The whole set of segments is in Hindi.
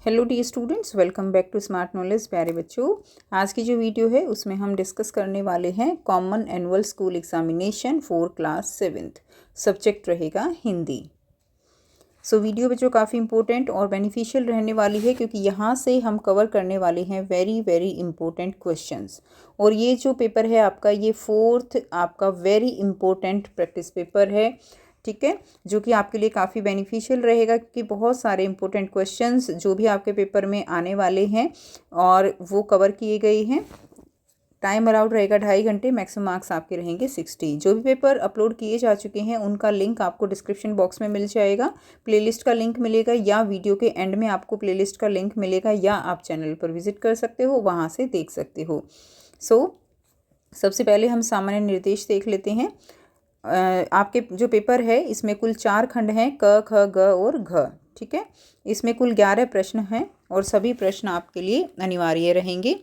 Hello dear students, welcome back to smart knowledge. प्यारे बच्चों, आज की जो वीडियो है उसमें हम डिस्कस करने वाले हैं common annual school examination for class 7th। Subject रहेगा हिंदी। वीडियो बच्चों काफ़ी इंपॉर्टेंट और बेनिफिशियल रहने वाली है क्योंकि यहाँ से हम कवर करने वाले हैं वेरी वेरी इंपॉर्टेंट क्वेश्चंस। और ये जो पेपर है आपका, ये 4th आपका वेरी इंपॉर्टेंट प्रैक्टिस पेपर है, ठीक है, जो कि आपके लिए काफ़ी बेनिफिशियल रहेगा क्योंकि बहुत सारे इंपॉर्टेंट क्वेश्चंस जो भी आपके पेपर में आने वाले हैं और वो कवर किए गए हैं। टाइम अलाउड रहेगा 2.5 घंटे, मैक्सिमम मार्क्स आपके रहेंगे 60। जो भी पेपर अपलोड किए जा चुके हैं उनका लिंक आपको डिस्क्रिप्शन बॉक्स में मिल जाएगा, प्लेलिस्ट का लिंक मिलेगा या वीडियो के एंड में आपको प्लेलिस्ट का लिंक मिलेगा, या आप चैनल पर विजिट कर सकते हो, वहाँ से देख सकते हो। सबसे पहले हम सामान्य निर्देश देख लेते हैं। आपके जो पेपर है इसमें कुल 4 खंड हैं, क ख ग और घ, ठीक है। इसमें कुल 11 प्रश्न हैं और सभी प्रश्न आपके लिए अनिवार्य रहेंगे।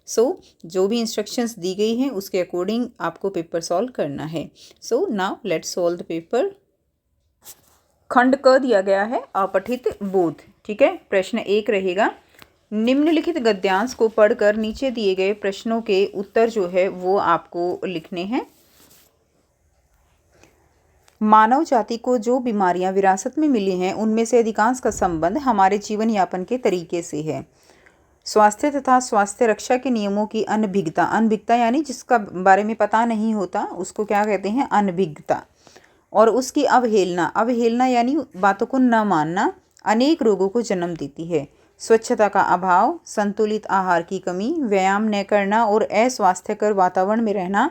जो भी इंस्ट्रक्शंस दी गई हैं उसके अकॉर्डिंग आपको पेपर सॉल्व करना है। Now let's solve the paper. खंड क दिया गया है अपठित बोध, ठीक है। प्रश्न 1 रहेगा, निम्नलिखित गद्यांश को पढ़कर नीचे दिए गए प्रश्नों के उत्तर जो है वो आपको लिखने हैं। मानव जाति को जो बीमारियां विरासत में मिली हैं उनमें से अधिकांश का संबंध हमारे जीवन यापन के तरीके से है। स्वास्थ्य तथा स्वास्थ्य रक्षा के नियमों की अनभिज्ञता, अनभिज्ञता यानी जिसका बारे में पता नहीं होता उसको क्या कहते हैं, अनभिज्ञता। और उसकी अवहेलना, अवहेलना यानी बातों को न मानना, अनेक रोगों को जन्म देती है। स्वच्छता का अभाव, संतुलित आहार की कमी, व्यायाम न करना और अस्वास्थ्यकर वातावरण में रहना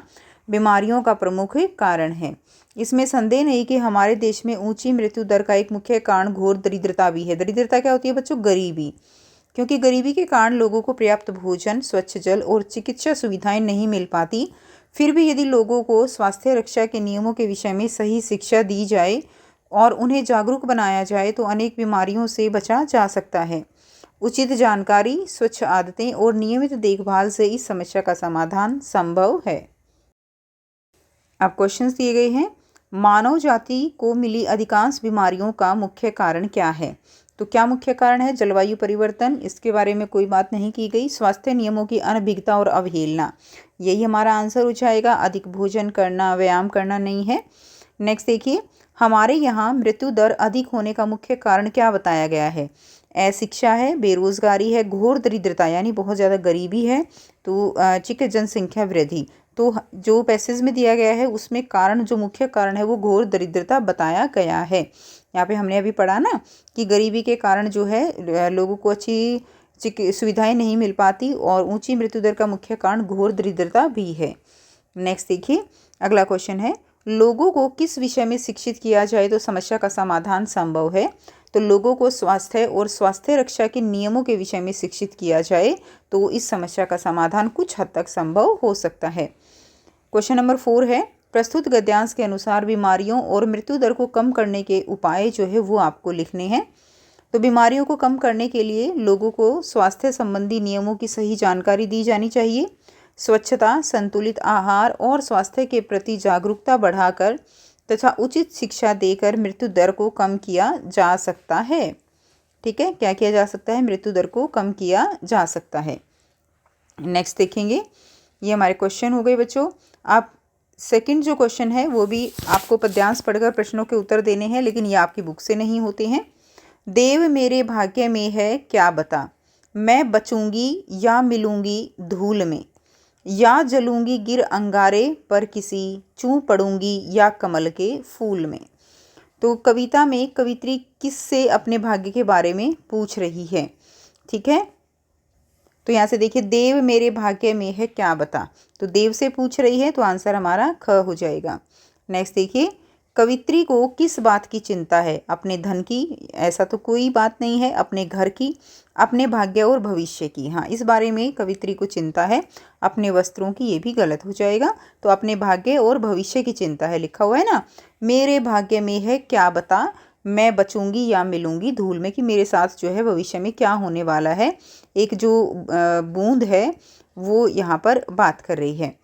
बीमारियों का प्रमुख कारण है। इसमें संदेह नहीं कि हमारे देश में ऊंची मृत्यु दर का एक मुख्य कारण घोर दरिद्रता भी है। दरिद्रता क्या होती है बच्चों? गरीबी। क्योंकि गरीबी के कारण लोगों को पर्याप्त भोजन, स्वच्छ जल और चिकित्सा सुविधाएं नहीं मिल पाती। फिर भी यदि लोगों को स्वास्थ्य रक्षा के नियमों के विषय में सही शिक्षा दी जाए और उन्हें जागरूक बनाया जाए तो अनेक बीमारियों से बचा जा सकता है। उचित जानकारी, स्वच्छ आदतें और नियमित देखभाल से इस समस्या का समाधान संभव है। अब क्वेश्चंस दिए गए हैं। मानव जाति को मिली अधिकांश बीमारियों का मुख्य कारण क्या है? तो क्या मुख्य कारण है? जलवायु परिवर्तन, इसके बारे में कोई बात नहीं की गई। स्वास्थ्य नियमों की अनभिज्ञता और अवहेलना, यही हमारा आंसर हो जाएगा। अधिक भोजन करना, व्यायाम करना नहीं है। नेक्स्ट देखिए, हमारे यहाँ मृत्यु दर अधिक होने का मुख्य कारण क्या बताया गया है? अशिक्षा है, बेरोजगारी है, घोर दरिद्रता यानी बहुत ज़्यादा गरीबी है, तो चिक जनसंख्या वृद्धि। तो जो पैसेज में दिया गया है उसमें कारण, जो मुख्य कारण है वो घोर दरिद्रता बताया गया है। यहाँ पे हमने अभी पढ़ा ना कि गरीबी के कारण जो है लोगों को अच्छी सुविधाएं नहीं मिल पाती और ऊंची मृत्यु दर का मुख्य कारण घोर दरिद्रता भी है। नेक्स्ट देखिए, अगला क्वेश्चन है, लोगों को किस विषय में शिक्षित किया जाए तो समस्या का समाधान संभव है? तो लोगों को स्वास्थ्य और स्वास्थ्य रक्षा के नियमों के विषय में शिक्षित किया जाए तो इस समस्या का समाधान कुछ हद तक संभव हो सकता है। क्वेश्चन नंबर 4 है, प्रस्तुत गद्यांश के अनुसार बीमारियों और मृत्यु दर को कम करने के उपाय जो है वो आपको लिखने हैं। तो बीमारियों को कम करने के लिए लोगों को स्वास्थ्य संबंधी नियमों की सही जानकारी दी जानी चाहिए। स्वच्छता, संतुलित आहार और स्वास्थ्य के प्रति जागरूकता बढ़ाकर तथा उचित शिक्षा देकर मृत्यु दर को कम किया जा सकता है। ठीक है, क्या किया जा सकता है? मृत्यु दर को कम किया जा सकता है। नेक्स्ट देखेंगे, ये हमारे क्वेश्चन हो गए बच्चों। आप सेकंड जो क्वेश्चन है वो भी आपको पद्यांश पढ़कर प्रश्नों के उत्तर देने हैं, लेकिन ये आपकी बुक से नहीं होते हैं। देव मेरे भाग्य में है क्या बता, मैं बचूंगी या मिलूंगी धूल में, या जलूंगी गिर अंगारे पर किसी, चूं पड़ूंगी या कमल के फूल में। तो कविता में कवित्री किससे अपने भाग्य के बारे में पूछ रही है? ठीक है, तो यहाँ से देखिए, देव मेरे भाग्य में है क्या बता, तो देव से पूछ रही है तो आंसर हमारा ख हो जाएगा। नेक्स्ट देखिए, कवित्री को किस बात की चिंता है? अपने धन की? ऐसा तो कोई बात नहीं है। अपने घर की, अपने भाग्य और भविष्य की? हाँ, इस बारे में कवित्री को चिंता है। अपने वस्त्रों की? ये भी गलत हो जाएगा। तो अपने भाग्य और भविष्य की चिंता है, लिखा हुआ है ना, मेरे भाग्य में है क्या बता, मैं बचूंगी या मिलूंगी धूल में, कि मेरे साथ जो है भविष्य में क्या होने वाला है। एक जो बूंद है वो यहाँ पर बात कर रही है।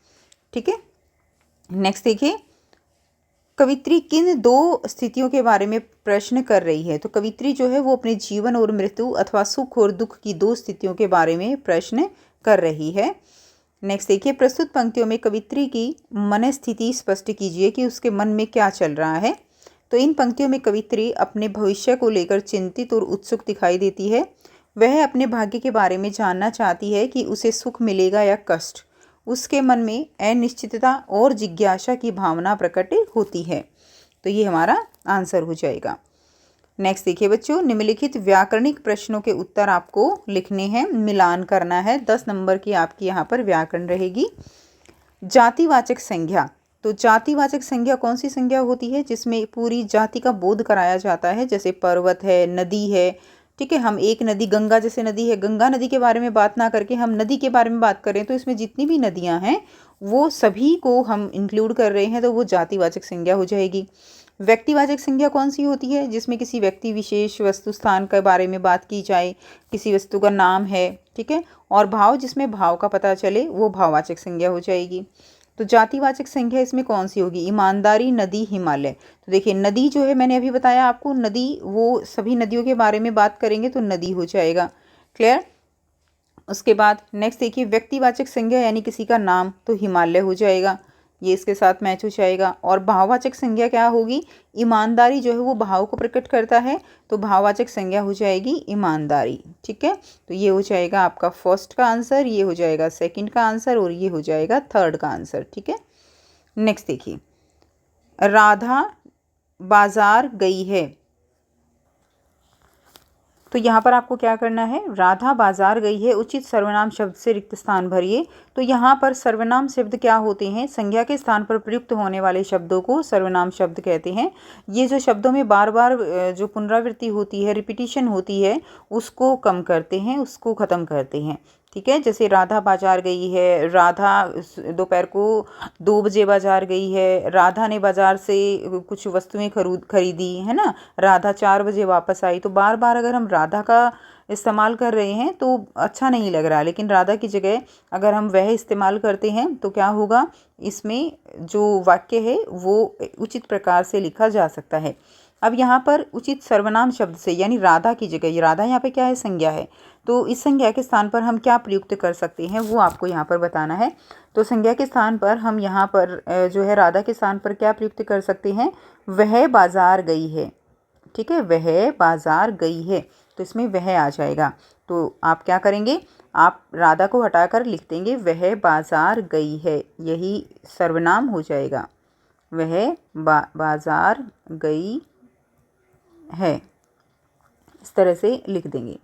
ठीक है, नेक्स्ट देखिए, कवित्री किन दो स्थितियों के बारे में प्रश्न कर रही है? तो कवित्री जो है वो अपने जीवन और मृत्यु अथवा सुख और दुख की दो स्थितियों के बारे में प्रश्न कर रही है। नेक्स्ट देखिए, प्रस्तुत पंक्तियों में कवित्री की मनस्थिति स्पष्ट कीजिए कि उसके मन में क्या चल रहा है। तो इन पंक्तियों में कवित्री अपने भविष्य को लेकर चिंतित और उत्सुक दिखाई देती है। वह अपने भाग्य के बारे में जानना चाहती है कि उसे सुख मिलेगा या कष्ट। उसके मन में अनिश्चितता और जिज्ञासा की भावना प्रकट होती है। तो ये हमारा आंसर हो जाएगा। नेक्स्ट देखिए बच्चों, निम्नलिखित व्याकरणिक प्रश्नों के उत्तर आपको लिखने हैं, मिलान करना है। 10 नंबर की आपकी यहाँ पर व्याकरण रहेगी। जातिवाचक संज्ञा, तो जातिवाचक संज्ञा कौन सी संज्ञा होती है? जिसमें पूरी जाति का बोध कराया जाता है, जैसे पर्वत है, नदी है। ठीक है, हम एक नदी, गंगा जैसे नदी है, गंगा नदी के बारे में बात ना करके हम नदी के बारे में बात करें तो इसमें जितनी भी नदियां हैं वो सभी को हम इंक्लूड कर रहे हैं, तो वो जातिवाचक संज्ञा हो जाएगी। व्यक्तिवाचक संज्ञा कौन सी होती है? जिसमें किसी व्यक्ति विशेष वस्तु स्थान के बारे में बात की जाए, किसी वस्तु का नाम है, ठीक है, और भाव, जिसमें भाव का पता चले, वो भाववाचक संज्ञा हो जाएगी। तो जातिवाचक संज्ञा इसमें कौन सी होगी? ईमानदारी, नदी, हिमालय। तो देखिए नदी जो है, मैंने अभी बताया आपको, नदी वो सभी नदियों के बारे में बात करेंगे तो नदी हो जाएगा। क्लियर? उसके बाद नेक्स्ट देखिए, व्यक्तिवाचक संज्ञा यानी किसी का नाम, तो हिमालय हो जाएगा, ये इसके साथ मैच हो जाएगा। और भाववाचक संज्ञा क्या होगी? ईमानदारी जो है वो भाव को प्रकट करता है, तो भाववाचक संज्ञा हो जाएगी ईमानदारी। ठीक है, तो ये हो जाएगा आपका फर्स्ट का आंसर, ये हो जाएगा सेकंड का आंसर, और ये हो जाएगा थर्ड का आंसर। ठीक है, नेक्स्ट देखिए, राधा बाजार गई है। तो यहाँ पर आपको क्या करना है? राधा बाजार गई है, उचित सर्वनाम शब्द से रिक्त स्थान भरिए। तो यहाँ पर सर्वनाम शब्द क्या होते हैं? संज्ञा के स्थान पर प्रयुक्त होने वाले शब्दों को सर्वनाम शब्द कहते हैं। ये जो शब्दों में बार बार जो पुनरावृत्ति होती है, रिपीटिशन होती है, उसको कम करते हैं, उसको ख़त्म करते हैं। ठीक है, जैसे राधा बाजार गई है, राधा दोपहर को 2 बजे बाजार गई है, राधा ने बाजार से कुछ वस्तुएं खरीदी है ना, राधा 4 बजे वापस आई। तो बार बार अगर हम राधा का इस्तेमाल कर रहे हैं तो अच्छा नहीं लग रहा, लेकिन राधा की जगह अगर हम वह इस्तेमाल करते हैं तो क्या होगा? इसमें जो वाक्य है वो उचित प्रकार से लिखा जा सकता है। अब यहाँ पर उचित सर्वनाम शब्द से, यानी राधा की जगह, राधा यहाँ पे क्या है? संज्ञा है, तो इस संज्ञा के स्थान पर हम क्या प्रयुक्त कर सकते हैं वो आपको यहाँ पर बताना है। तो संज्ञा के स्थान पर हम यहाँ पर जो है राधा के स्थान पर क्या प्रयुक्त कर सकते हैं? वह बाजार गई है। ठीक है, वह बाजार गई है, तो इसमें वह आ जाएगा। तो आप क्या करेंगे? आप राधा को हटाकर लिख देंगे वह बाजार गई है, यही सर्वनाम हो जाएगा। वह बाजार गई है, इस तरह से लिख देंगे।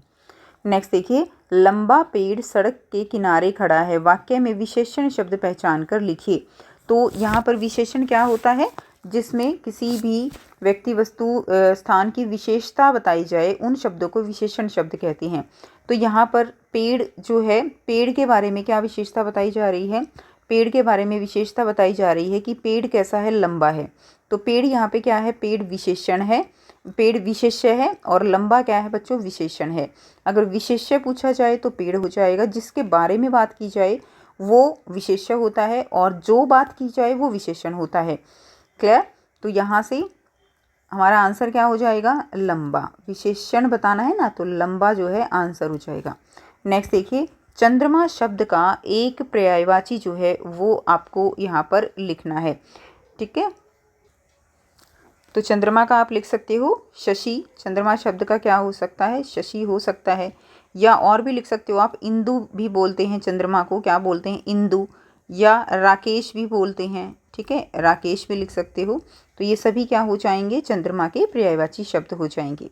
नेक्स्ट देखिए, लंबा पेड़ सड़क के किनारे खड़ा है, वाक्य में विशेषण शब्द पहचान कर लिखिए। तो यहाँ पर विशेषण क्या होता है? जिसमें किसी भी व्यक्ति, वस्तु, स्थान की विशेषता बताई जाए, उन शब्दों को विशेषण शब्द कहते हैं। तो यहाँ पर पेड़ जो है, पेड़ के बारे में क्या विशेषता बताई जा रही है? पेड़ के बारे में विशेषता बताई जा रही है कि पेड़ कैसा है? लंबा है। तो पेड़ यहाँ पे क्या है? पेड़ विशेषण है, पेड़ विशेष्य है, और लंबा क्या है बच्चों? विशेषण है। अगर विशेष्य पूछा जाए तो पेड़ हो जाएगा, जिसके बारे में बात की जाए वो विशेष्य होता है, और जो बात की जाए वो विशेषण होता है। क्लियर? तो यहाँ से हमारा आंसर क्या हो जाएगा? लंबा। विशेषण बताना है ना, तो लंबा जो है आंसर हो जाएगा। नेक्स्ट देखिए, चंद्रमा शब्द का एक पर्यायवाची जो है वो आपको यहाँ पर लिखना है। ठीक है, तो चंद्रमा का आप लिख सकते हो शशि। चंद्रमा शब्द का क्या हो सकता है? शशि हो सकता है, या और भी लिख सकते हो आप, इंदु भी बोलते हैं चंद्रमा को, क्या बोलते हैं? इंदु। या राकेश भी बोलते हैं, ठीक है, राकेश भी लिख सकते हो। तो ये सभी क्या हो जाएंगे? चंद्रमा के पर्यायवाची शब्द हो जाएंगे।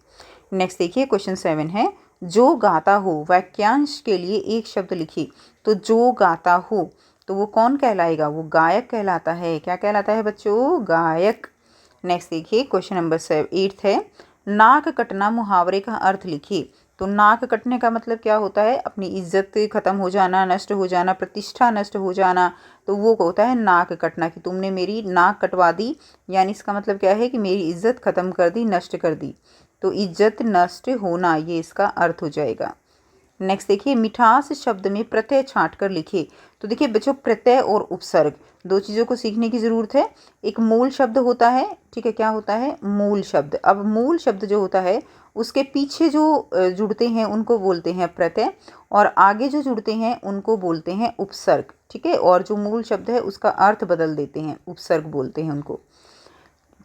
नेक्स्ट देखिए, क्वेश्चन 7 है, जो गाता हो, वाक्यांश के लिए एक शब्द लिखिए। तो जो गाता हो, तो वो कौन कहलाएगा? वो गायक कहलाता है। क्या कहलाता है बच्चों? गायक। नेक्स्ट देखिए, क्वेश्चन नंबर 8 है, नाक कटना मुहावरे का अर्थ लिखिए। तो नाक कटने का मतलब क्या होता है? अपनी इज्जत खत्म हो जाना, नष्ट हो जाना, प्रतिष्ठा नष्ट हो जाना, तो वो होता है नाक कटना, कि तुमने मेरी नाक कटवा दी, यानी इसका मतलब क्या है कि मेरी इज्जत खत्म कर दी, नष्ट कर दी। तो इज्जत नष्ट होना, ये इसका अर्थ हो जाएगा। नेक्स्ट देखिए, मिठास शब्द में प्रत्यय छांट कर लिखिए। तो देखिए बच्चों, प्रत्यय और उपसर्ग, दो चीज़ों को सीखने की ज़रूरत है। एक मूल शब्द होता है, ठीक है, क्या होता है, मूल शब्द। अब मूल शब्द जो होता है उसके पीछे जो जुड़ते हैं उनको बोलते हैं प्रत्यय, और आगे जो जुड़ते हैं उनको बोलते हैं उपसर्ग, ठीक है। और जो मूल शब्द है उसका अर्थ बदल देते हैं, उपसर्ग बोलते हैं उनको।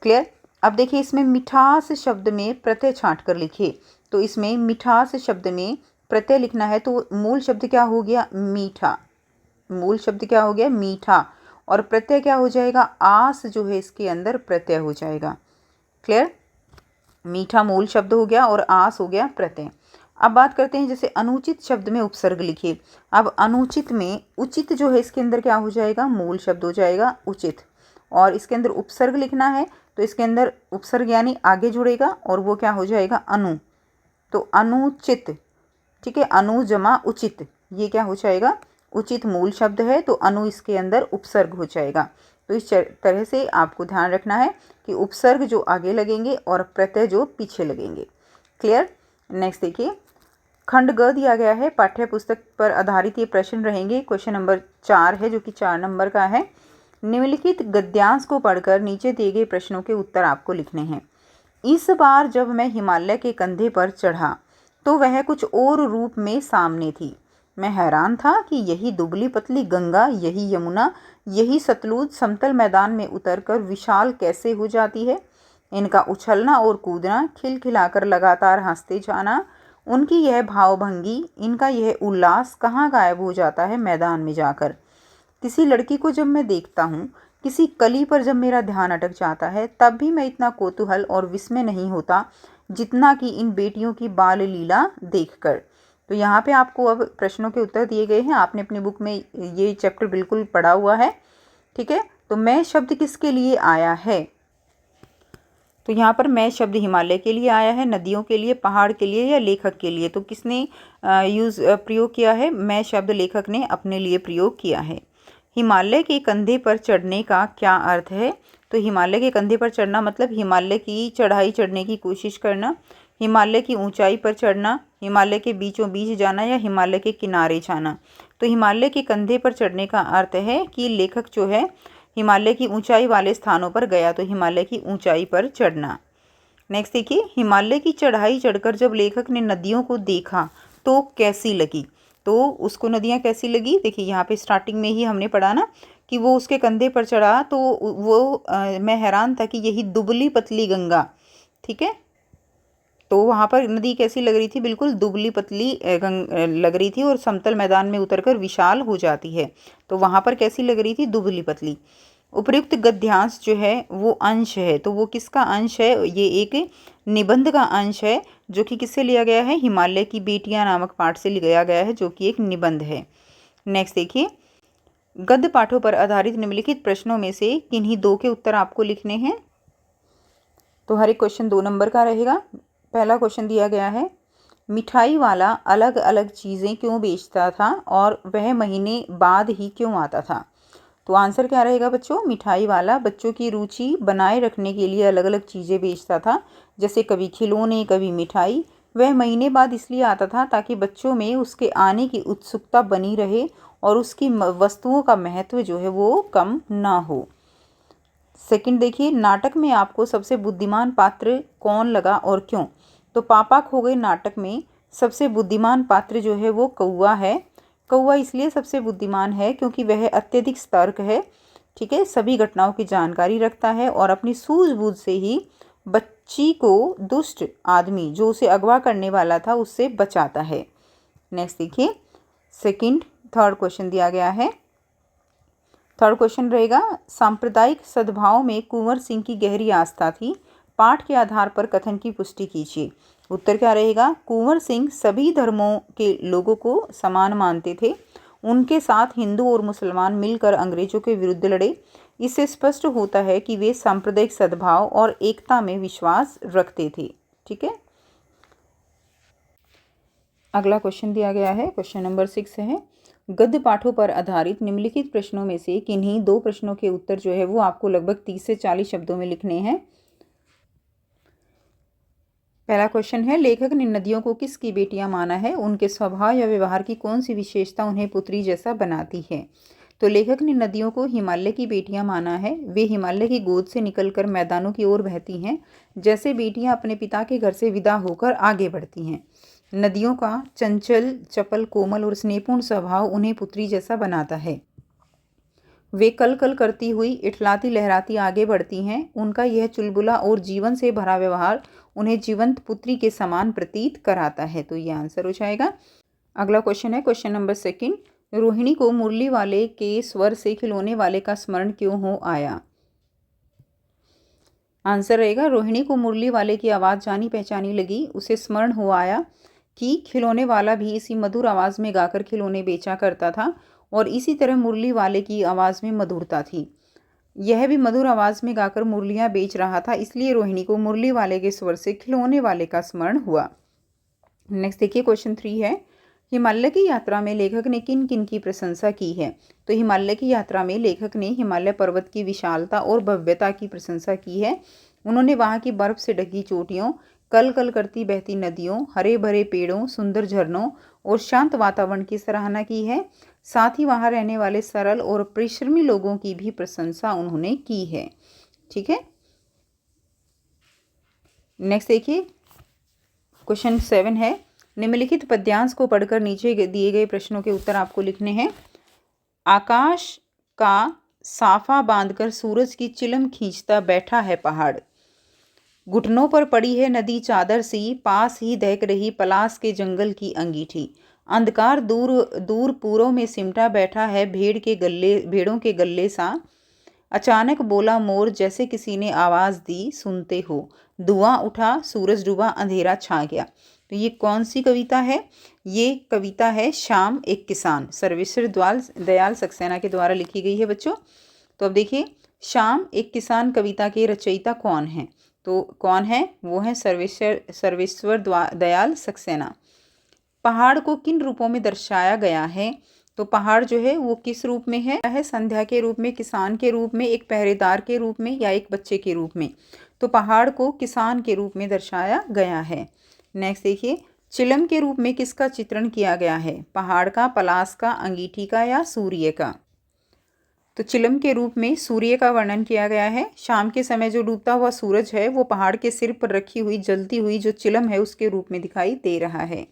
क्लियर। अब देखिए इसमें मिठास शब्द में प्रत्यय छांट कर लिखिए। तो इसमें मिठास शब्द में प्रत्यय लिखना है, तो मूल शब्द क्या हो गया, मीठा। मूल शब्द क्या हो गया, मीठा। और प्रत्यय क्या हो जाएगा, आस जो है इसके अंदर प्रत्यय हो जाएगा। क्लियर। मीठा मूल शब्द हो गया और आस हो गया प्रत्यय। अब बात करते हैं जैसे अनुचित शब्द में उपसर्ग लिखिए। अब अनुचित में उचित जो है इसके अंदर क्या हो जाएगा, मूल शब्द हो जाएगा उचित, और इसके अंदर उपसर्ग लिखना है तो इसके अंदर उपसर्ग यानी आगे जुड़ेगा और वो क्या हो जाएगा, अनु। तो अनुचित, ठीक है, अनु जमा उचित, ये क्या हो जाएगा, उचित मूल शब्द है, तो अनु इसके अंदर उपसर्ग हो जाएगा। तो इस तरह से आपको ध्यान रखना है कि उपसर्ग जो आगे लगेंगे और प्रत्यय जो पीछे लगेंगे। क्लियर। नेक्स्ट देखिए, खंड ग दिया गया है, पाठ्य पुस्तक पर आधारित ये प्रश्न रहेंगे। क्वेश्चन नंबर 4 है जो कि 4 नंबर का है। निम्नलिखित गद्यांश को पढ़कर नीचे दिए गए प्रश्नों के उत्तर आपको लिखने हैं। इस बार जब मैं हिमालय के कंधे पर चढ़ा तो वह कुछ और रूप में सामने थी। मैं हैरान था कि यही दुबली पतली गंगा, यही यमुना, यही सतलुज समतल मैदान में उतरकर विशाल कैसे हो जाती है। इनका उछलना और कूदना, खिलखिलाकर लगातार हंसते जाना, उनकी यह भावभंगी, इनका यह उल्लास कहाँ गायब हो जाता है मैदान में जाकर। किसी लड़की को जब मैं देखता हूँ, किसी कली पर जब मेरा ध्यान अटक जाता है, तब भी मैं इतना कौतूहल और विस्मय नहीं होता जितना कि इन बेटियों की बाल लीला देखकर। तो यहाँ पे आपको अब प्रश्नों के उत्तर दिए गए हैं। आपने अपनी बुक में ये चैप्टर बिल्कुल पढ़ा हुआ है, ठीक है। तो मैं शब्द किसके लिए आया है, तो यहाँ पर मैं शब्द हिमालय के लिए आया है, नदियों के लिए, पहाड़ के लिए, या लेखक के लिए। तो किसने प्रयोग किया है, मैं शब्द लेखक ने अपने लिए प्रयोग किया है। हिमालय के कंधे पर चढ़ने का क्या अर्थ है, तो हिमालय के कंधे पर चढ़ना मतलब हिमालय की चढ़ाई चढ़ने की कोशिश करना, हिमालय की ऊंचाई पर चढ़ना, हिमालय के बीचों बीच जाना, या हिमालय के किनारे जाना। तो हिमालय के कंधे पर चढ़ने का अर्थ है कि लेखक जो है हिमालय की ऊंचाई वाले स्थानों पर गया, तो हिमालय की ऊंचाई पर चढ़ना। नेक्स्ट देखिए, हिमालय की चढ़ाई चढ़कर जब लेखक ने नदियों को देखा तो कैसी लगी। तो उसको नदियाँ कैसी लगी, देखिए यहाँ पे स्टार्टिंग में ही हमने पढ़ा ना कि वो उसके कंधे पर चढ़ा तो वो मैं हैरान था कि यही दुबली पतली गंगा, ठीक है। तो वहाँ पर नदी कैसी लग रही थी, बिल्कुल दुबली पतली लग रही थी, और समतल मैदान में उतरकर विशाल हो जाती है। तो वहाँ पर कैसी लग रही थी, दुबली पतली। उपर्युक्त गद्यांश जो है वो अंश है, तो वो किसका अंश है, ये एक निबंध का अंश है जो कि किससे लिया गया है, हिमालय की बेटियां नामक पाठ से लिया गया है, जो कि एक निबंध है। नेक्स्ट देखिए, गद्य पाठों पर आधारित निम्नलिखित प्रश्नों में से किन्हीं दो के उत्तर आपको लिखने हैं। तो हर एक क्वेश्चन 2 नंबर का रहेगा। पहला क्वेश्चन दिया गया है, मिठाई वाला अलग अलग चीज़ें क्यों बेचता था और वह महीने बाद ही क्यों आता था। तो आंसर क्या रहेगा बच्चों, मिठाई वाला बच्चों की रुचि बनाए रखने के लिए अलग अलग चीज़ें बेचता था, जैसे कभी खिलौने, कभी मिठाई। वह महीने बाद इसलिए आता था ताकि बच्चों में उसके आने की उत्सुकता बनी रहे और उसकी वस्तुओं का महत्व जो है वो कम ना हो। सेकंड देखिए, नाटक में आपको सबसे बुद्धिमान पात्र कौन लगा और क्यों। तो पापा खो गए नाटक में सबसे बुद्धिमान पात्र जो है वो कौआ है। कौआ इसलिए सबसे बुद्धिमान है क्योंकि वह अत्यधिक सतर्क है, ठीक है, सभी घटनाओं की जानकारी रखता है और अपनी सूझबूझ से ही बच्ची को दुष्ट आदमी जो उसे अगवा करने वाला था उससे बचाता है। नेक्स्ट देखिए, थर्ड क्वेश्चन दिया गया है। थर्ड क्वेश्चन रहेगा, सांप्रदायिक सद्भाव में कुंवर सिंह की गहरी आस्था थी, पाठ के आधार पर कथन की पुष्टि कीजिए। उत्तर क्या रहेगा, कुंवर सिंह सभी धर्मों के लोगों को समान मानते थे। उनके साथ हिंदू और मुसलमान मिलकर अंग्रेजों के विरुद्ध लड़े। इससे स्पष्ट होता है कि वे सांप्रदायिक सद्भाव और एकता में विश्वास रखते थे, ठीक है। अगला क्वेश्चन दिया गया है, क्वेश्चन नंबर 6 है, गद्य पाठों पर आधारित निम्नलिखित प्रश्नों में से किन्हीं दो प्रश्नों के उत्तर जो है वो आपको लगभग 30 से 40 शब्दों में लिखने हैं। पहला क्वेश्चन है, लेखक ने नदियों को किसकी बेटियां माना है, उनके स्वभाव या व्यवहार की कौन सी विशेषता उन्हें पुत्री जैसा बनाती है। तो लेखक ने नदियों को हिमालय की बेटियां माना है। वे हिमालय की गोद से निकलकर मैदानों की ओर बहती हैं, जैसे बेटियां अपने पिता के घर से विदा होकर आगे बढ़ती हैं। नदियों का चंचल, चपल, कोमल और स्नेहपूर्ण स्वभाव उन्हें पुत्री जैसा बनाता है। वे कल कल करती हुई इठलाती लहराती आगे बढ़ती हैं। उनका यह चुलबुला और जीवन से भरा व्यवहार उन्हें जीवंत पुत्री के समान प्रतीत कराता है। तो ये आंसर हो जाएगा। अगला क्वेश्चन है क्वेश्चन नंबर 2। रोहिणी को मुरली वाले के स्वर से खिलौने वाले का स्मरण क्यों हो आया? आंसर रहेगा रोहिणी को मुरली वाले की आवाज़ जानी पहचानी लगी। उसे स्मरण हो आया कि खिलौने वाला भी इसी मधुर आवाज़ में गाकर खिलौने बेचा करता था और इसी तरह मुरली वाले की आवाज़ में मधुरता थी। यह भी मधुर आवाज़ में गाकर मुरलियाँ बेच रहा था, इसलिए रोहिणी को मुरली वाले के स्वर से खिलौने वाले का स्मरण हुआ। नेक्स्ट देखिए क्वेश्चन 3 है, हिमालय की यात्रा में लेखक ने किन किन की प्रशंसा की है? तो हिमालय की यात्रा में लेखक ने हिमालय पर्वत की विशालता और भव्यता की प्रशंसा की है। उन्होंने वहाँ की बर्फ से ढकी चोटियों, कल कल करती बहती नदियों, हरे भरे पेड़ों, सुंदर झरनों और शांत वातावरण की सराहना की है। साथ ही वहाँ रहने वाले सरल और परिश्रमी लोगों की भी प्रशंसा उन्होंने की है। ठीक है, नेक्स्ट देखिए क्वेश्चन 7 है, निम्नलिखित पद्यांश को पढ़कर नीचे दिए गए प्रश्नों के उत्तर आपको लिखने हैं। आकाश का साफा बांधकर सूरज की चिलम खींचता बैठा है पहाड़। घुटनों पर पड़ी है नदी चादर सी, पास ही दहक रही पलास के जंगल की अंगीठी। अंधकार दूर दूर पूरों में सिमटा बैठा है भेड़ों के गल्ले सा। अचानक बोला मोर, जैसे किसी ने आवाज़ दी, सुनते हो। धुआं उठा, सूरज डूबा, अंधेरा छा गया। तो ये कौन सी कविता है? ये कविता है शाम एक किसान, सर्वेश्वर दयाल सक्सेना के द्वारा लिखी गई है बच्चों। तो अब देखिए, शाम एक किसान कविता के रचयिता कौन है? तो कौन है? वो है सर्वेश्वर दयाल सक्सेना। पहाड़ को किन रूपों में दर्शाया गया है? तो पहाड़ जो है वो किस रूप में है? संध्या के रूप में, किसान के रूप में, एक पहरेदार के रूप में या एक बच्चे के रूप में? तो पहाड़ को किसान के रूप में दर्शाया गया है। नेक्स्ट देखिए, चिलम के रूप में किसका चित्रण किया गया है? पहाड़ का, पलास का, अंगीठी का या सूर्य का? तो चिलम के रूप में सूर्य का वर्णन किया गया है। शाम के समय जो डूबता हुआ सूरज है वो पहाड़ के सिर पर रखी हुई जलती हुई जो चिलम है उसके रूप में दिखाई दे रहा है।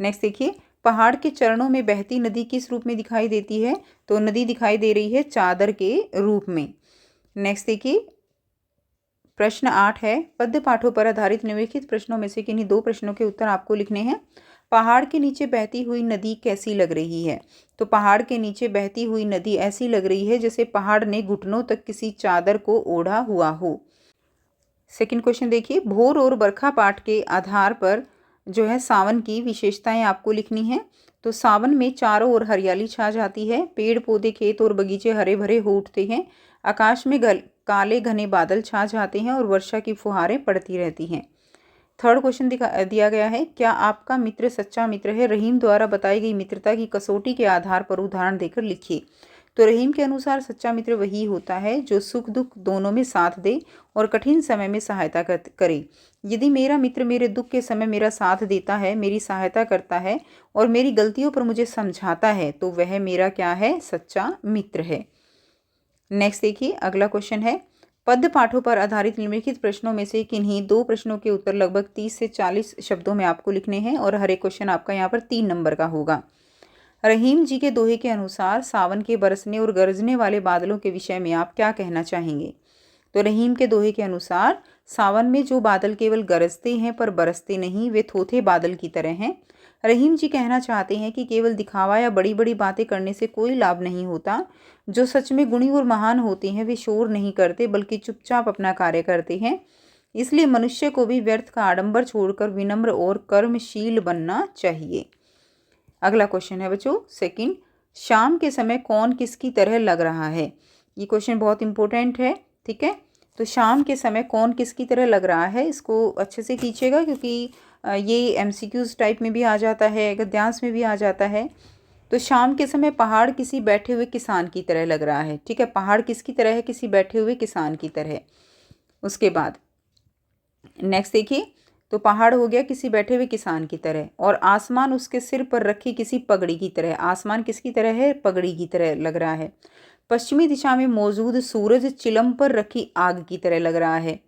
नेक्स्ट देखिए, पहाड़ के चरणों में बहती नदी किस रूप में दिखाई देती है? तो नदी दिखाई दे रही है चादर के रूप में। नेक्स्ट देखिए, प्रश्न 8 है, पद्य पाठों पर आधारित निम्नलिखित प्रश्नों में से किन्हीं 2 प्रश्नों के उत्तर आपको लिखने हैं। पहाड़ के नीचे बहती हुई नदी कैसी लग रही है? तो पहाड़ के नीचे बहती हुई नदी ऐसी लग रही है जैसे पहाड़ ने घुटनों तक किसी चादर को ओढ़ा हुआ हो। सेकंड क्वेश्चन देखिए, भोर और बरखा पाठ के आधार पर जो है सावन की विशेषताएं आपको लिखनी है। तो सावन में चारों ओर हरियाली छा जाती है, पेड़ पौधे, खेत और बगीचे हरे भरे हो उठते हैं, आकाश में काले घने बादल छा जाते हैं और वर्षा की फुहारें पड़ती रहती हैं। थर्ड क्वेश्चन दिया गया है, क्या आपका मित्र सच्चा मित्र है? रहीम द्वारा बताई गई मित्रता की कसौटी के आधार पर उदाहरण देकर लिखिए। तो रहीम के अनुसार सच्चा मित्र वही होता है जो सुख दुख दोनों में साथ दे और कठिन समय में सहायता करे। यदि मेरा मित्र मेरे दुख के समय मेरा साथ देता है, मेरी सहायता करता है और मेरी गलतियों पर मुझे समझाता है, तो वह मेरा क्या है? सच्चा मित्र है। नेक्स्ट देखिए, अगला क्वेश्चन है, पद्य पाठों पर आधारित निम्नलिखित प्रश्नों में से किन्हीं 2 प्रश्नों के उत्तर लगभग 30 से 40 शब्दों में आपको लिखने हैं और हर एक क्वेश्चन आपका यहाँ पर 3 नंबर का होगा। रहीम जी के दोहे के अनुसार सावन के बरसने और गरजने वाले बादलों के विषय में आप क्या कहना चाहेंगे? तो रहीम के दोहे के अनुसार सावन में जो बादल केवल गरजते हैं पर बरसते नहीं, वे थोथे बादल की तरह हैं। रहीम जी कहना चाहते हैं कि केवल दिखावा या बड़ी बड़ी बातें करने से कोई लाभ नहीं होता। जो सच में गुणी और महान होते हैं वे शोर नहीं करते बल्कि चुपचाप अपना कार्य करते हैं। इसलिए मनुष्य को भी व्यर्थ का आडंबर छोड़कर विनम्र और कर्मशील बनना चाहिए। अगला क्वेश्चन है बच्चों सेकंड, शाम के समय कौन किसकी तरह लग रहा है? ये क्वेश्चन बहुत इंपॉर्टेंट है। ठीक है, तो शाम के समय कौन किसकी तरह लग रहा है, इसको अच्छे से कीजिएगा क्योंकि ये MCQs टाइप में भी आ जाता है, गद्यांश में भी आ जाता है। तो शाम के समय पहाड़ किसी बैठे हुए किसान की तरह लग रहा है। ठीक है, पहाड़ किसकी तरह है? किसी बैठे हुए किसान की तरह। उसके बाद नेक्स्ट देखिए, तो पहाड़ हो गया किसी बैठे हुए किसान की तरह, और आसमान उसके सिर पर रखी किसी पगड़ी की तरह। आसमान किसकी तरह है? पगड़ी की तरह लग रहा है। पश्चिमी दिशा में मौजूद सूरज चिलम पर रखी आग की तरह लग रहा है।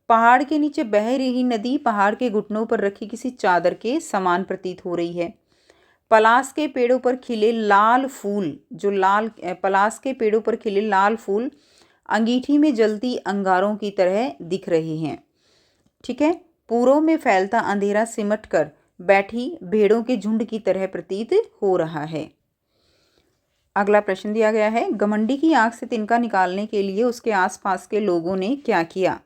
पहाड़ के नीचे बह रही नदी पहाड़ के घुटनों पर रखी किसी चादर के समान प्रतीत हो रही है। पलास के पेड़ों पर खिले लाल फूल, जो लाल पलास के पेड़ों पर खिले लाल फूल अंगीठी में जलती अंगारों की तरह दिख रहे हैं। ठीक है। पूर्व में फैलता अंधेरा सिमट कर बैठी भेड़ों के झुंड की तरह प्रतीत हो रहा है। अगला प्रश्न दिया गया है, घमंडी की आंख से तिनका निकालने के लिए उसके आसपास के लोगों ने क्या किया?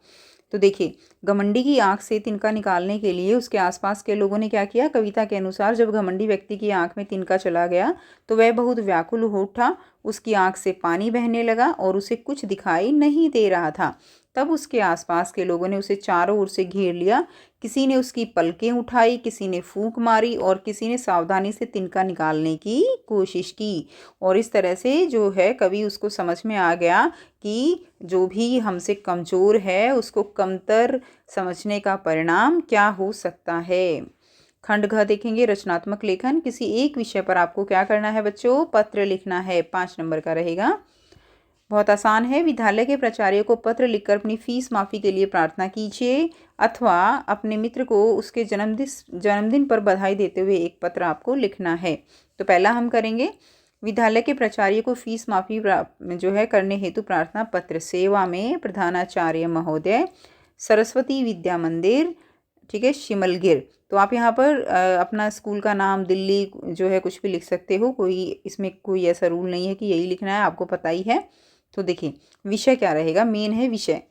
तो देखिए, घमंडी की आंख से तिनका निकालने के लिए उसके आसपास के लोगों ने क्या किया? कविता के अनुसार जब घमंडी व्यक्ति की आंख में तिनका चला गया तो वह बहुत व्याकुल हो उठा, उसकी आंख से पानी बहने लगा और उसे कुछ दिखाई नहीं दे रहा था। तब उसके आसपास के लोगों ने उसे चारों ओर से घेर लिया। किसी ने उसकी पलकें उठाई, किसी ने फूंक मारी और किसी ने सावधानी से तिनका निकालने की कोशिश की। और इस तरह से जो है कवि उसको समझ में आ गया कि जो भी हमसे कमज़ोर है उसको कमतर समझने का परिणाम क्या हो सकता है। खंड घ देखेंगे, रचनात्मक लेखन। किसी एक विषय पर आपको क्या करना है बच्चों? पत्र लिखना है। 5 नंबर का रहेगा। बहुत आसान है। विद्यालय के प्राचार्य को पत्र लिखकर अपनी फीस माफ़ी के लिए प्रार्थना कीजिए, अथवा अपने मित्र को उसके जन्मदिन पर बधाई देते हुए एक पत्र आपको लिखना है। तो पहला हम करेंगे, विद्यालय के प्राचार्य को फीस माफ़ी जो है करने हेतु प्रार्थना पत्र। सेवा में प्रधानाचार्य महोदय, सरस्वती विद्या मंदिर, ठीक है, शिमलगिर। तो आप यहाँ पर अपना स्कूल का नाम, दिल्ली जो है कुछ भी लिख सकते हो, कोई इसमें कोई ऐसा रूल नहीं है कि यही लिखना है, आपको पता ही है। तो देखिए विषय क्या रहेगा? मेन है विषय,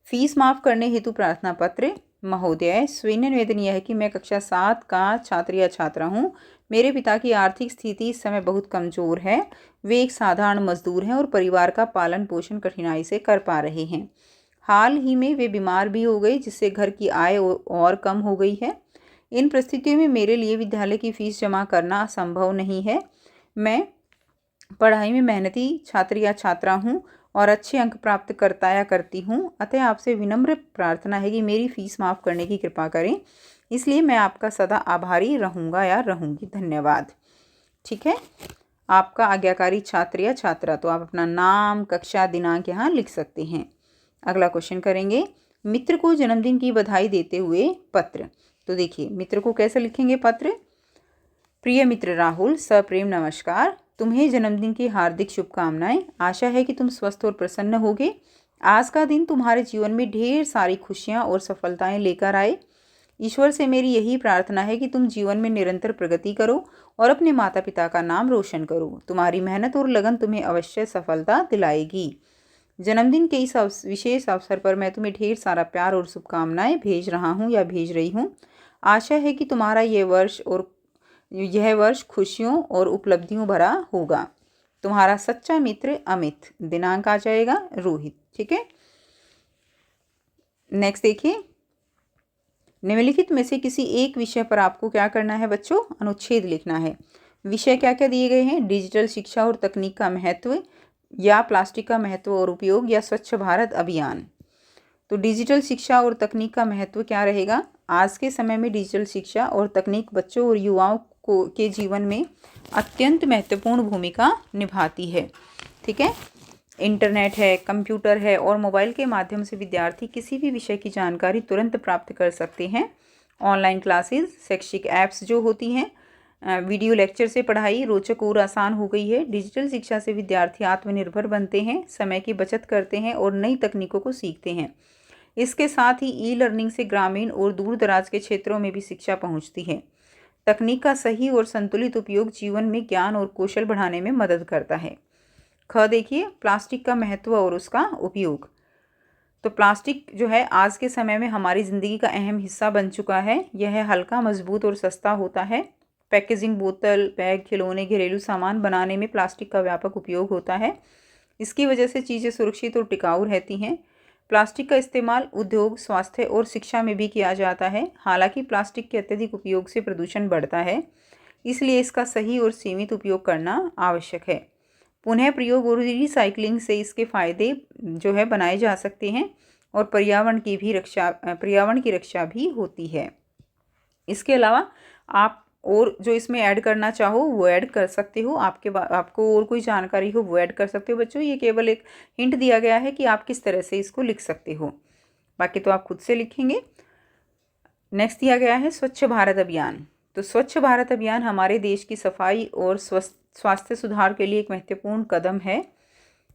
फीस माफ़ करने हेतु प्रार्थना पत्र। महोदय, स्वीय निवेदन यह है कि मैं कक्षा 7 का छात्र या छात्रा हूँ। मेरे पिता की आर्थिक स्थिति इस समय बहुत कमज़ोर है। वे एक साधारण मजदूर हैं और परिवार का पालन पोषण कठिनाई से कर पा रहे हैं। हाल ही में वे बीमार भी हो गए, जिससे घर की आय और कम हो गई है। इन परिस्थितियों में मेरे लिए विद्यालय की फ़ीस जमा करना संभव नहीं है। मैं पढ़ाई में मेहनती छात्र या छात्रा हूँ और अच्छे अंक प्राप्त करता या करती हूँ, अतः आपसे विनम्र प्रार्थना है कि मेरी फ़ीस माफ़ करने की कृपा करें। इसलिए मैं आपका सदा आभारी रहूँगा या रहूँगी। धन्यवाद। ठीक है। आपका आज्ञाकारी छात्र या छात्रा, तो आप अपना नाम, कक्षा, दिनांक यहाँ लिख सकते हैं। अगला क्वेश्चन करेंगे, मित्र को जन्मदिन की बधाई देते हुए पत्र। तो देखिए मित्र को कैसे लिखेंगे पत्र? प्रिय मित्र राहुल, सप्रेम नमस्कार। तुम्हें जन्मदिन की हार्दिक शुभकामनाएं। आशा है कि तुम स्वस्थ और प्रसन्न होगे। आज का दिन तुम्हारे जीवन में ढेर सारी खुशियां और सफलताएं लेकर आए। ईश्वर से मेरी यही प्रार्थना है कि तुम जीवन में निरंतर प्रगति करो और अपने माता पिता का नाम रोशन करो। तुम्हारी मेहनत और लगन तुम्हें अवश्य सफलता दिलाएगी। जन्मदिन के इस विशेष अवसर पर मैं तुम्हें ढेर सारा प्यार और शुभकामनाएं भेज रहा हूँ या भेज रही हूँ। आशा है कि तुम्हारा यह वर्ष खुशियों और उपलब्धियों भरा होगा। तुम्हारा सच्चा मित्र अमित। दिनांक आ जाएगा रोहित। ठीक है। नेक्स्ट देखिए, निम्नलिखित में से किसी एक विषय पर आपको क्या करना है बच्चों? अनुच्छेद लिखना है। विषय क्या क्या दिए गए हैं? डिजिटल शिक्षा और तकनीक का महत्व, या प्लास्टिक का महत्व और उपयोग, या स्वच्छ भारत अभियान। तो डिजिटल शिक्षा और तकनीक का महत्व क्या रहेगा? आज के समय में डिजिटल शिक्षा और तकनीक बच्चों और युवाओं के जीवन में अत्यंत महत्वपूर्ण भूमिका निभाती है। ठीक है। इंटरनेट है, कंप्यूटर है और मोबाइल के माध्यम से विद्यार्थी किसी भी विषय की जानकारी तुरंत प्राप्त कर सकते हैं। ऑनलाइन क्लासेस, शैक्षिक ऐप्स जो होती हैं, वीडियो लेक्चर से पढ़ाई रोचक और आसान हो गई है। डिजिटल शिक्षा से विद्यार्थी आत्मनिर्भर बनते हैं, समय की बचत करते हैं और नई तकनीकों को सीखते हैं। इसके साथ ही ई लर्निंग से ग्रामीण और दूर दराज के क्षेत्रों में भी शिक्षा पहुंचती है। तकनीक का सही और संतुलित उपयोग जीवन में ज्ञान और कौशल बढ़ाने में मदद करता है। ख देखिए, प्लास्टिक का महत्व और उसका उपयोग। तो प्लास्टिक जो है आज के समय में हमारी ज़िंदगी का अहम हिस्सा बन चुका है। यह हल्का, मजबूत और सस्ता होता है। पैकेजिंग, बोतल, बैग, खिलौने, घरेलू सामान बनाने में प्लास्टिक का व्यापक उपयोग होता है। इसकी वजह से चीज़ें सुरक्षित और टिकाऊ रहती हैं। प्लास्टिक का इस्तेमाल उद्योग, स्वास्थ्य और शिक्षा में भी किया जाता है। हालांकि प्लास्टिक के अत्यधिक उपयोग से प्रदूषण बढ़ता है, इसलिए इसका सही और सीमित उपयोग करना आवश्यक है। पुनः प्रयोग और रिसाइकलिंग से इसके फायदे जो है बनाए जा सकते हैं। और पर्यावरण की रक्षा भी होती है। इसके अलावा आप और जो इसमें ऐड करना चाहो वो ऐड कर सकते हो। आपको और कोई जानकारी हो वो ऐड कर सकते हो बच्चों। ये केवल एक हिंट दिया गया है कि आप किस तरह से इसको लिख सकते हो, बाकी तो आप खुद से लिखेंगे। नेक्स्ट दिया गया है स्वच्छ भारत अभियान। तो स्वच्छ भारत अभियान हमारे देश की सफाई और स्वास्थ्य सुधार के लिए एक महत्वपूर्ण कदम है।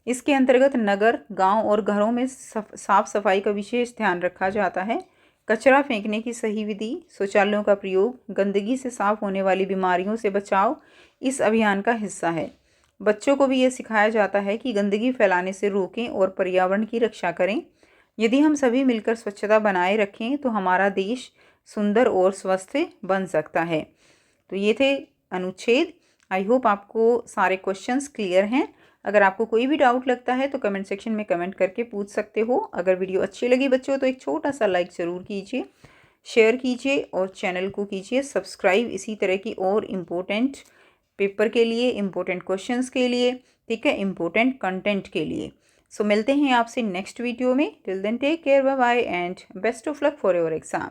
इसके अंतर्गत नगर, गांव और घरों में साफ सफाई का विशेष ध्यान रखा जाता है। कचरा फेंकने की सही विधि, शौचालयों का प्रयोग, गंदगी से साफ होने वाली बीमारियों से बचाव इस अभियान का हिस्सा है। बच्चों को भी ये सिखाया जाता है कि गंदगी फैलाने से रोकें और पर्यावरण की रक्षा करें। यदि हम सभी मिलकर स्वच्छता बनाए रखें तो हमारा देश सुंदर और स्वस्थ बन सकता है। तो ये थे अनुच्छेद। आई होप आपको सारे क्वेश्चंस क्लियर हैं। अगर आपको कोई भी डाउट लगता है तो कमेंट सेक्शन में कमेंट करके पूछ सकते हो। अगर वीडियो अच्छी लगी बच्चों तो एक छोटा सा लाइक ज़रूर कीजिए, शेयर कीजिए और चैनल को कीजिए सब्सक्राइब इसी तरह की और इम्पोर्टेंट पेपर के लिए, इम्पोर्टेंट क्वेश्चंस के लिए, ठीक है, इम्पोर्टेंट कंटेंट के लिए। सो मिलते हैं आपसे नेक्स्ट वीडियो में। Till then take care, bye bye and best of luck for your exam.